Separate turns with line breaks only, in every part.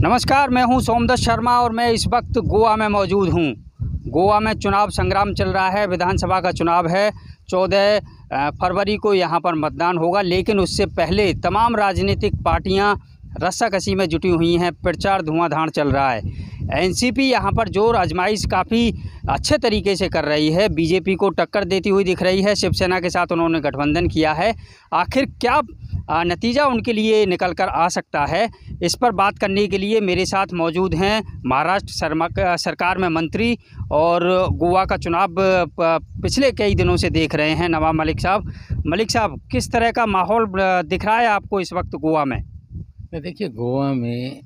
नमस्कार, मैं हूं सोमदत्त शर्मा और मैं इस वक्त गोवा में मौजूद हूं। गोवा में चुनाव संग्राम चल रहा है। विधानसभा का चुनाव है। 14 फरवरी को यहां पर मतदान होगा, लेकिन उससे पहले तमाम राजनीतिक पार्टियां रस्साकसी में जुटी हुई हैं। प्रचार धुआंधार चल रहा है। एनसीपी यहां पर जोर आजमाइश काफ़ी अच्छे तरीके से कर रही है। बीजेपी को टक्कर देती हुई दिख रही है। शिवसेना के साथ उन्होंने गठबंधन किया है। आखिर क्या नतीजा उनके लिए निकल कर आ सकता है, इस पर बात करने के लिए मेरे साथ मौजूद हैं महाराष्ट्र सरकार में मंत्री और गोवा का चुनाव पिछले कई दिनों से देख रहे हैं नवाब मलिक साहब। मलिक साहब, किस तरह का माहौल दिख रहा है आपको इस वक्त गोवा में?
देखिए, गोवा में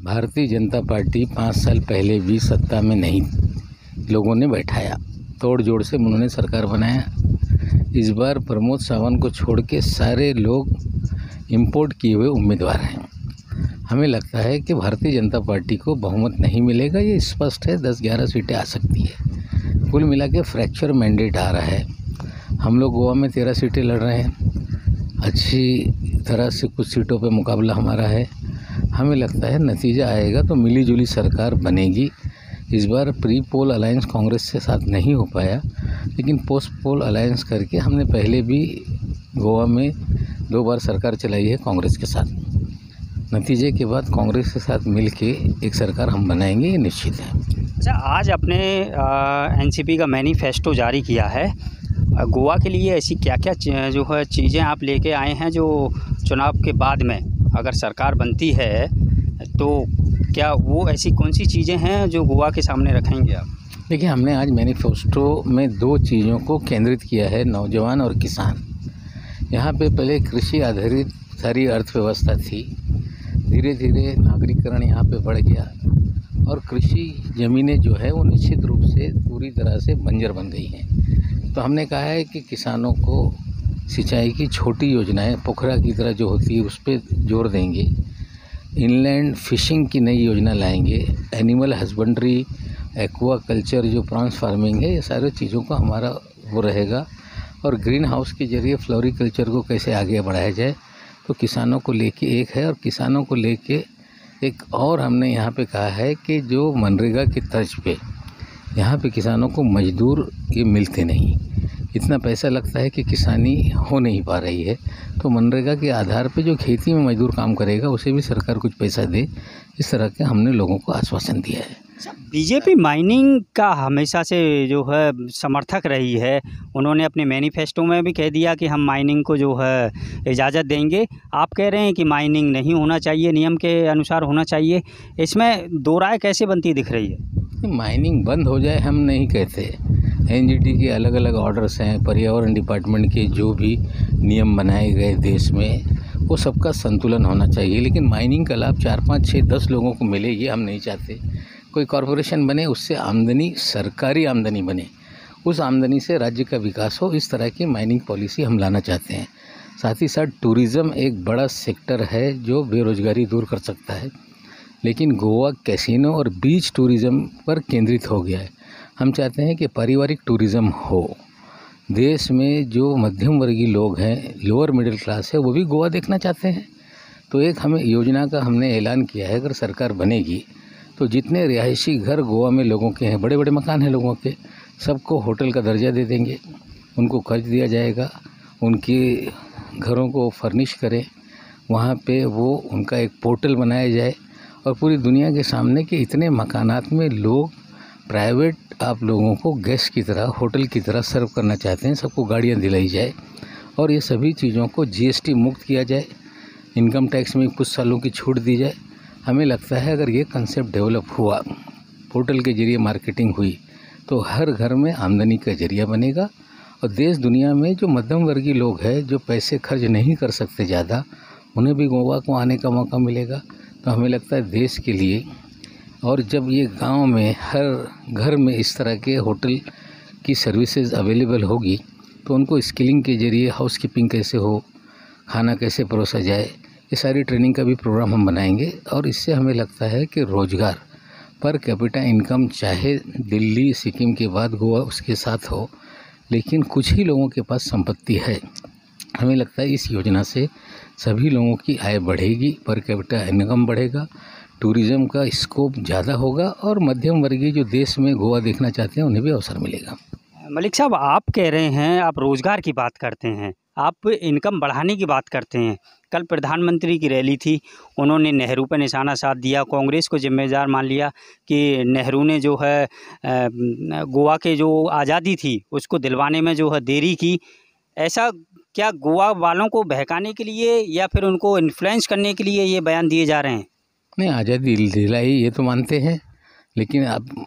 भारतीय जनता पार्टी 5 साल पहले भी सत्ता में नहीं लोगों ने बैठाया, तोड़ जोड़ से उन्होंने सरकार बनाया। इस बार प्रमोद सावंत को छोड़ के सारे लोग इंपोर्ट किए हुए उम्मीदवार हैं। हमें लगता है कि भारतीय जनता पार्टी को बहुमत नहीं मिलेगा, ये स्पष्ट है। 10-11 सीटें आ सकती है। कुल मिला के फ्रैक्चर मैंडेट आ रहा है। हम लोग गोवा में 13 सीटें लड़ रहे हैं। अच्छी तरह से कुछ सीटों पे मुकाबला हमारा है। हमें लगता है नतीजा आएगा तो मिली जुली सरकार बनेगी। इस बार प्री पोल अलायंस कांग्रेस के साथ नहीं हो पाया, लेकिन पोस्ट पोल अलायंस करके हमने पहले भी गोवा में 2 बार सरकार चलाई है कांग्रेस के साथ। नतीजे के बाद कांग्रेस के साथ मिलके एक सरकार हम बनाएंगे, ये निश्चित है।
अच्छा, आज आपने एनसीपी का मैनिफेस्टो जारी किया है। गोवा के लिए ऐसी क्या क्या जो है चीज़ें आप लेके आए हैं जो चुनाव के बाद में अगर सरकार बनती है तो क्या वो ऐसी कौन सी चीज़ें हैं जो गोवा के सामने रखेंगे आप?
देखिए, हमने आज मैनिफेस्टो में 2 चीज़ों को केंद्रित किया है, नौजवान और किसान। यहाँ पे पहले कृषि आधारित सारी अर्थव्यवस्था थी। धीरे धीरे नागरिकरण यहाँ पे बढ़ गया और कृषि ज़मीनें जो है वो निश्चित रूप से पूरी तरह से बंजर बन गई हैं। तो हमने कहा है कि किसानों को सिंचाई की छोटी योजनाएं पोखरा की तरह जो होती है उस पर जोर देंगे। इनलैंड फिशिंग की नई योजना लाएंगे। एनिमल हस्बेंड्री, एक्वा कल्चर, जो प्रॉन्स फार्मिंग है, ये सारे चीज़ों का हमारा वो रहेगा। और ग्रीन हाउस के जरिए फ्लोरिकल्चर को कैसे आगे बढ़ाया जाए, तो किसानों को लेके एक है। और किसानों को लेके एक और हमने यहाँ पे कहा है कि जो मनरेगा की तर्ज पे यहाँ पे किसानों को मजदूर ये मिलते नहीं, इतना पैसा लगता है कि किसानी हो नहीं पा रही है। तो मनरेगा के आधार पे जो खेती में मजदूर काम करेगा उसे भी सरकार कुछ पैसा दे, इस तरह के हमने लोगों को आश्वासन दिया है।
बीजेपी माइनिंग का हमेशा से जो है समर्थक रही है। उन्होंने अपने मैनिफेस्टो में भी कह दिया कि हम माइनिंग को जो है इजाज़त देंगे। आप कह रहे हैं कि माइनिंग नहीं होना चाहिए, नियम के अनुसार होना चाहिए। इसमें दो राय कैसे बनती दिख रही है?
माइनिंग बंद हो जाए हम नहीं कहते। एनजीटी के अलग अलग ऑर्डर्स हैं, पर्यावरण डिपार्टमेंट के जो भी नियम बनाए गए देश में, वो सबका संतुलन होना चाहिए। लेकिन माइनिंग का लाभ 4, 5, 6, 10 लोगों को मिले, ये हम नहीं चाहते। कोई कॉरपोरेशन बने, उससे आमदनी सरकारी आमदनी बने, उस आमदनी से राज्य का विकास हो, इस तरह की माइनिंग पॉलिसी हम लाना चाहते हैं। साथ ही साथ टूरिज़्म एक बड़ा सेक्टर है जो बेरोज़गारी दूर कर सकता है। लेकिन गोवा कैसीनो और बीच टूरिज़्म पर केंद्रित हो गया है। हम चाहते हैं कि पारिवारिक टूरिज़्म हो। देश में जो मध्यम वर्गीय लोग हैं, लोअर मिडिल क्लास है, वो भी गोवा देखना चाहते हैं। तो एक हमें योजना का हमने ऐलान किया है, अगर सरकार बनेगी तो जितने रिहायशी घर गोवा में लोगों के हैं, बड़े बड़े मकान हैं लोगों के, सबको होटल का दर्जा दे देंगे। उनको कर्ज दिया जाएगा, उनके घरों को फर्निश करें, वहाँ पे वो उनका एक पोर्टल बनाया जाए और पूरी दुनिया के सामने कि इतने मकानात में लोग प्राइवेट आप लोगों को गेस्ट की तरह, होटल की तरह सर्व करना चाहते हैं। सबको गाड़ियाँ दिलाई जाए और ये सभी चीज़ों को जीएसटी मुक्त किया जाए। इनकम टैक्स में कुछ सालों की छूट दी जाए। हमें लगता है अगर ये कंसेप्ट डेवलप हुआ, पोर्टल के जरिए मार्केटिंग हुई, तो हर घर में आमदनी का जरिया बनेगा। और देश दुनिया में जो मध्यम वर्गीय लोग हैं, जो पैसे खर्च नहीं कर सकते ज़्यादा, उन्हें भी गोवा को आने का मौका मिलेगा। तो हमें लगता है देश के लिए, और जब ये गांव में हर घर में इस तरह के होटल की सर्विसेज अवेलेबल होगी, तो उनको स्किलिंग के जरिए हाउसकीपिंग कैसे हो, खाना कैसे परोसा जाए, ये सारी ट्रेनिंग का भी प्रोग्राम हम बनाएंगे। और इससे हमें लगता है कि रोज़गार पर कैपिटा इनकम चाहे दिल्ली, सिक्किम के बाद गोवा उसके साथ हो, लेकिन कुछ ही लोगों के पास संपत्ति है। हमें लगता है इस योजना से सभी लोगों की आय बढ़ेगी, पर कैपिटा इनकम बढ़ेगा, टूरिज़्म का स्कोप ज़्यादा होगा और मध्यम वर्गीय जो देश में गोवा देखना चाहते हैं उन्हें भी अवसर मिलेगा।
मलिक साहब, आप कह रहे हैं, आप रोज़गार की बात करते हैं, आप इनकम बढ़ाने की बात करते हैं। कल प्रधानमंत्री की रैली थी, उन्होंने नेहरू पर निशाना साध दिया, कांग्रेस को जिम्मेदार मान लिया कि नेहरू ने जो है गोवा के जो आज़ादी थी उसको दिलवाने में जो है देरी की। ऐसा क्या गोवा वालों को बहकाने के लिए या फिर उनको इन्फ्लुएंस करने के लिए ये बयान दिए जा रहे हैं?
नहीं, आज़ादी दिलाई ये तो मानते हैं, लेकिन अब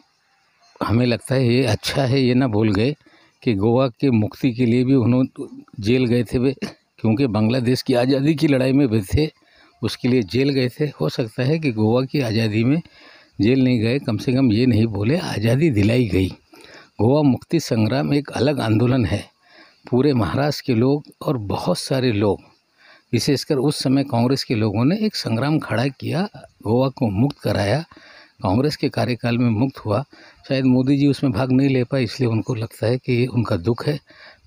हमें लगता है ये अच्छा है ये ना भूल गए कि गोवा के मुक्ति के लिए भी उन्होंने जेल गए थे वे, क्योंकि बांग्लादेश की आज़ादी की लड़ाई में वे थे, उसके लिए जेल गए थे। हो सकता है कि गोवा की आज़ादी में जेल नहीं गए, कम से कम ये नहीं बोले आज़ादी दिलाई गई। गोवा मुक्ति संग्राम एक अलग आंदोलन है। पूरे महाराष्ट्र के लोग और बहुत सारे लोग, विशेषकर उस समय कांग्रेस के लोगों ने एक संग्राम खड़ा किया, गोवा को मुक्त कराया। कांग्रेस के कार्यकाल में मुक्त हुआ। शायद मोदी जी उसमें भाग नहीं ले पाए, इसलिए उनको लगता है कि ये उनका दुख है।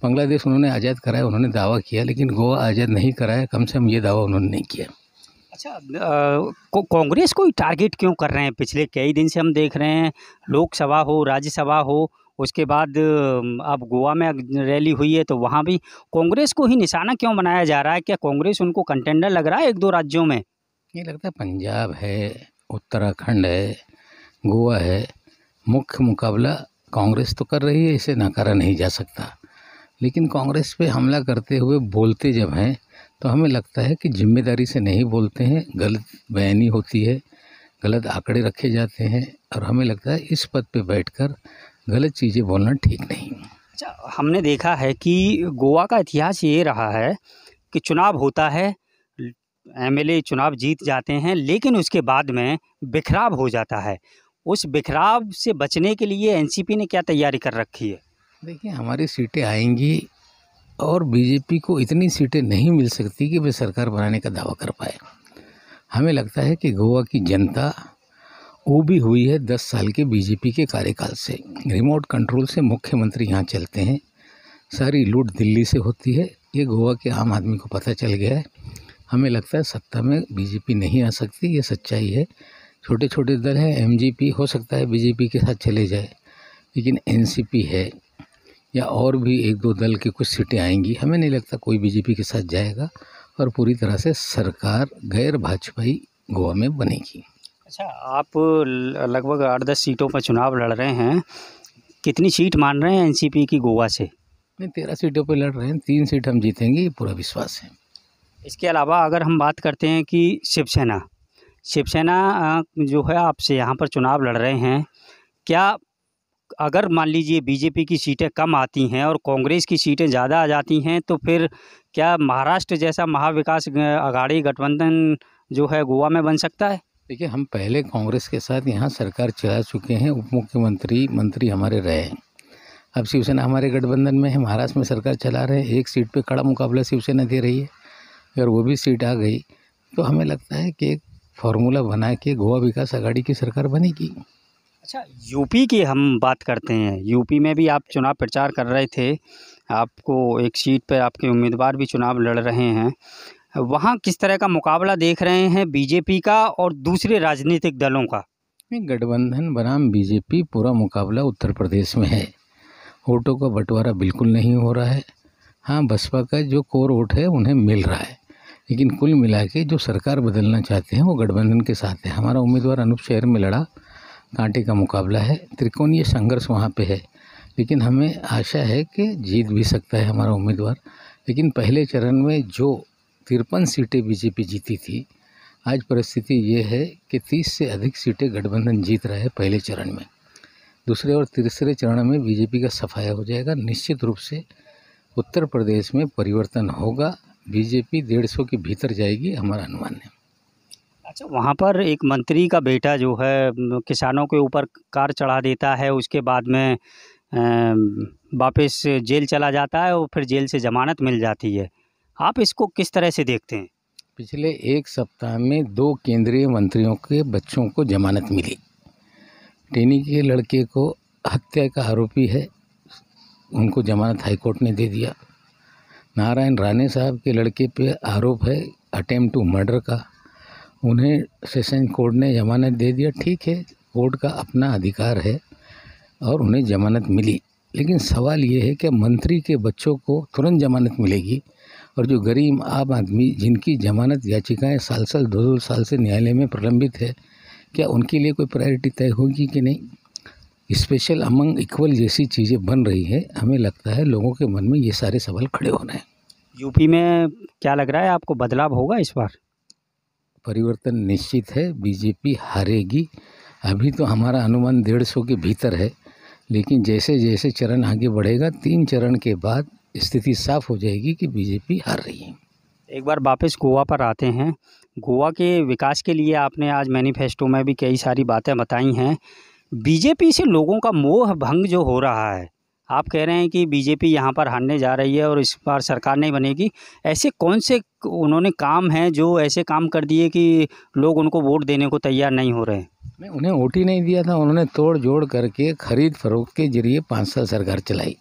बांग्लादेश उन्होंने आज़ाद कराया, उन्होंने दावा किया, लेकिन गोवा आज़ाद नहीं कराया, कम से कम ये दावा उन्होंने नहीं किया।
अच्छा, कांग्रेस को टारगेट क्यों कर रहे हैं? पिछले कई दिन से हम देख रहे हैं, लोकसभा हो, राज्यसभा हो, उसके बाद अब गोवा में रैली हुई है तो वहाँ भी कांग्रेस को ही निशाना क्यों बनाया जा रहा है? क्या कांग्रेस उनको कंटेंडर लग रहा है एक दो राज्यों में?
ये लगता है पंजाब है, उत्तराखंड है, गोवा है, मुख्य मुकाबला कांग्रेस तो कर रही है, इसे नकारा नहीं जा सकता। लेकिन कांग्रेस पे हमला करते हुए बोलते जब हैं तो हमें लगता है कि जिम्मेदारी से नहीं बोलते हैं, गलत बयानी होती है, गलत आंकड़े रखे जाते हैं, और हमें लगता है इस पद पे बैठकर गलत चीज़ें बोलना ठीक नहीं।
अच्छा, हमने देखा है कि गोवा का इतिहास ये रहा है कि चुनाव होता है, एमएलए चुनाव जीत जाते हैं, लेकिन उसके बाद में बिखराव हो जाता है। उस बिखराव से बचने के लिए एनसीपी ने क्या तैयारी कर रखी है?
देखिए, हमारी सीटें आएंगी और बीजेपी को इतनी सीटें नहीं मिल सकती कि वे सरकार बनाने का दावा कर पाए। हमें लगता है कि गोवा की जनता ऊबी हुई है 10 साल के बीजेपी के कार्यकाल से। रिमोट कंट्रोल से मुख्यमंत्री यहाँ चलते हैं, सारी लूट दिल्ली से होती है, ये गोवा के आम आदमी को पता चल गया है। हमें लगता है सत्ता में बीजेपी नहीं आ सकती, ये सच्चाई है। छोटे छोटे दल हैं, एमजीपी हो सकता है बीजेपी के साथ चले जाए, लेकिन एनसीपी है या और भी एक दो दल की कुछ सीटें आएंगी। हमें नहीं लगता कोई बीजेपी के साथ जाएगा और पूरी तरह से सरकार गैर भाजपाई गोवा में बनेगी।
अच्छा, आप लगभग 8-10 सीटों पर चुनाव लड़ रहे हैं, कितनी सीट मान रहे हैं एनसीपी की गोवा से?
नहीं, 13 सीटों पर लड़ रहे हैं, 3 सीट हम जीतेंगे, ये पूरा विश्वास है।
इसके अलावा अगर हम बात करते हैं कि शिवसेना जो है आपसे यहाँ पर चुनाव लड़ रहे हैं, क्या अगर मान लीजिए बीजेपी की सीटें कम आती हैं और कांग्रेस की सीटें ज़्यादा आ जाती हैं, तो फिर क्या महाराष्ट्र जैसा महाविकास अघाड़ी गठबंधन जो है गोवा में बन सकता है?
देखिए, हम पहले कांग्रेस के साथ यहाँ सरकार चला चुके हैं, उप मुख्यमंत्री मंत्री हमारे रहे हैं। अब शिवसेना हमारे गठबंधन में है, महाराष्ट्र में सरकार चला रहे हैं, एक सीट पे कड़ा मुकाबला शिवसेना दे रही है। अगर वो भी सीट आ गई तो हमें लगता है कि एक फार्मूला बना के गोवा विकास अघाड़ी की सरकार बनेगी।
अच्छा, यूपी की हम बात करते हैं, यूपी में भी आप चुनाव प्रचार कर रहे थे, आपको एक सीट पर आपके उम्मीदवार भी चुनाव लड़ रहे हैं, वहाँ किस तरह का मुकाबला देख रहे हैं बीजेपी का और दूसरे राजनीतिक दलों का?
गठबंधन बनाम बीजेपी पूरा मुकाबला उत्तर प्रदेश में है। वोटों का बंटवारा बिल्कुल नहीं हो रहा है। हाँ, बसपा का जो कोर वोट है उन्हें मिल रहा है, लेकिन कुल मिला के जो सरकार बदलना चाहते हैं वो गठबंधन के साथ है। हमारा उम्मीदवार अनूप शहर में लड़ा, कांटे का मुकाबला है, त्रिकोणीय संघर्ष वहाँ पे है, लेकिन हमें आशा है कि जीत भी सकता है हमारा उम्मीदवार। लेकिन पहले चरण में जो 53 सीटें बीजेपी जीती थी, आज परिस्थिति ये है कि 30 से अधिक सीटें गठबंधन जीत रहा है पहले चरण में। दूसरे और तीसरे चरण में बीजेपी का सफाया हो जाएगा। निश्चित रूप से उत्तर प्रदेश में परिवर्तन होगा, बीजेपी 150 के भीतर जाएगी, हमारा अनुमान है।
अच्छा, वहाँ पर एक मंत्री का बेटा जो है किसानों के ऊपर कार चढ़ा देता है, उसके बाद में वापस जेल चला जाता है और फिर जेल से ज़मानत मिल जाती है। आप इसको किस तरह से देखते हैं?
पिछले एक सप्ताह में 2 केंद्रीय मंत्रियों के बच्चों को जमानत मिली। टेनी के लड़के को हत्या का आरोपी है, उनको जमानत हाईकोर्ट ने दे दिया। नारायण राणे साहब के लड़के पे आरोप है अटेम्प्ट टू मर्डर का, उन्हें सेशन कोर्ट ने जमानत दे दिया। ठीक है, कोर्ट का अपना अधिकार है और उन्हें जमानत मिली, लेकिन सवाल ये है कि मंत्री के बच्चों को तुरंत जमानत मिलेगी और जो गरीब आम आदमी जिनकी जमानत याचिकाएं साल साल 2-2 साल से न्यायालय में प्रलंबित है, क्या उनके लिए कोई प्रायोरिटी तय होगी कि नहीं? स्पेशल अमंग इक्वल जैसी चीज़ें बन रही है। हमें लगता है लोगों के मन में ये सारे सवाल खड़े हो रहे हैं।
यूपी में क्या लग रहा है आपको, बदलाव होगा इस बार?
परिवर्तन निश्चित है, बीजेपी हारेगी। अभी तो हमारा अनुमान 150 के भीतर है, लेकिन जैसे जैसे चरण आगे बढ़ेगा 3 चरण के बाद स्थिति साफ हो जाएगी कि बीजेपी हार रही है।
एक बार वापस गोवा पर आते हैं। गोवा के विकास के लिए आपने आज मैनिफेस्टो में भी कई सारी बातें बताई हैं। बीजेपी से लोगों का मोह भंग जो हो रहा है, आप कह रहे हैं कि बीजेपी यहाँ पर हारने जा रही है और इस बार सरकार नहीं बनेगी। ऐसे कौन से उन्होंने काम हैं जो ऐसे काम कर दिए कि लोग उनको वोट देने को तैयार नहीं हो रहे हैं?
मैं उन्हें वोट ही नहीं दिया था। उन्होंने तोड़ जोड़ करके खरीद फरोख्त के जरिए 5 साल सरकार चलाई।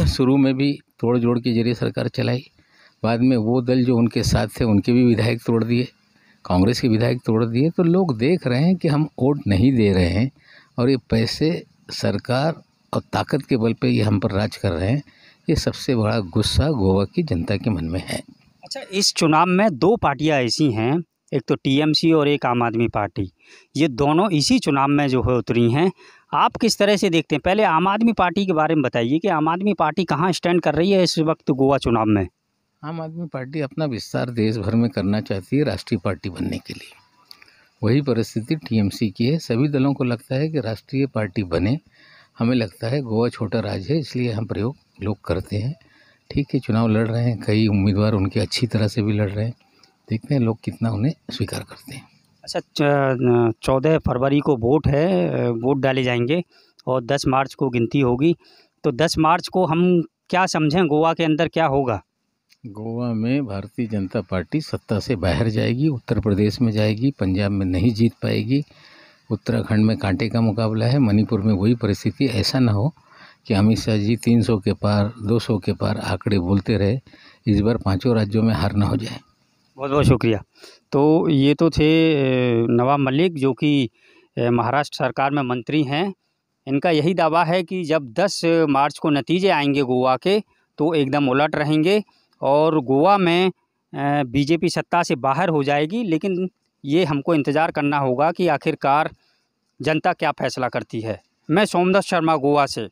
शुरू में भी तोड़ जोड़ के जरिए सरकार चलाई, बाद में वो दल जो उनके साथ थे उनके भी विधायक तोड़ दिए, कांग्रेस के विधायक तोड़ दिए। तो लोग देख रहे हैं कि हम वोट नहीं दे रहे हैं और ये पैसे सरकार और ताकत के बल पे ये हम पर राज कर रहे हैं। ये सबसे बड़ा गुस्सा गोवा की जनता के मन में है।
अच्छा, इस चुनाव में 2 पार्टियां ऐसी हैं, एक तो टीएमसी और एक आम आदमी पार्टी। ये दोनों इसी चुनाव में जो है उतरी हैं। आप किस तरह से देखते हैं? पहले आम आदमी पार्टी के बारे में बताइए कि आम आदमी पार्टी कहाँ स्टैंड कर रही है इस वक्त गोवा चुनाव में?
आम आदमी पार्टी अपना विस्तार देश भर में करना चाहती है राष्ट्रीय पार्टी बनने के लिए। वही परिस्थिति टीएमसी की है। सभी दलों को लगता है कि राष्ट्रीय पार्टी बने। हमें लगता है गोवा छोटा राज्य है, इसलिए हम प्रयोग लोग करते हैं। ठीक है, चुनाव लड़ रहे हैं, कई उम्मीदवार उनके अच्छी तरह से भी लड़ रहे हैं। देखते हैं लोग कितना उन्हें स्वीकार करते हैं।
अच्छा, 14 फरवरी को वोट है, वोट डाले जाएंगे और 10 मार्च को गिनती होगी। तो 10 मार्च को हम क्या समझें, गोवा के अंदर क्या होगा?
गोवा में भारतीय जनता पार्टी सत्ता से बाहर जाएगी, उत्तर प्रदेश में जाएगी, पंजाब में नहीं जीत पाएगी, उत्तराखंड में कांटे का मुकाबला है, मणिपुर में वही परिस्थिति। ऐसा ना हो कि अमित शाह जी 300 के पार 200 के पार आंकड़े बोलते रहे, इस बार 5 राज्यों में हार ना हो जाए।
बहुत बहुत शुक्रिया। तो ये तो थे नवाब मलिक, जो कि महाराष्ट्र सरकार में मंत्री हैं। इनका यही दावा है कि जब 10 मार्च को नतीजे आएंगे गोवा के, तो एकदम उलट रहेंगे और गोवा में बीजेपी सत्ता से बाहर हो जाएगी। लेकिन ये हमको इंतज़ार करना होगा कि आखिरकार जनता क्या फैसला करती है। मैं सोमदत्त शर्मा, गोवा से।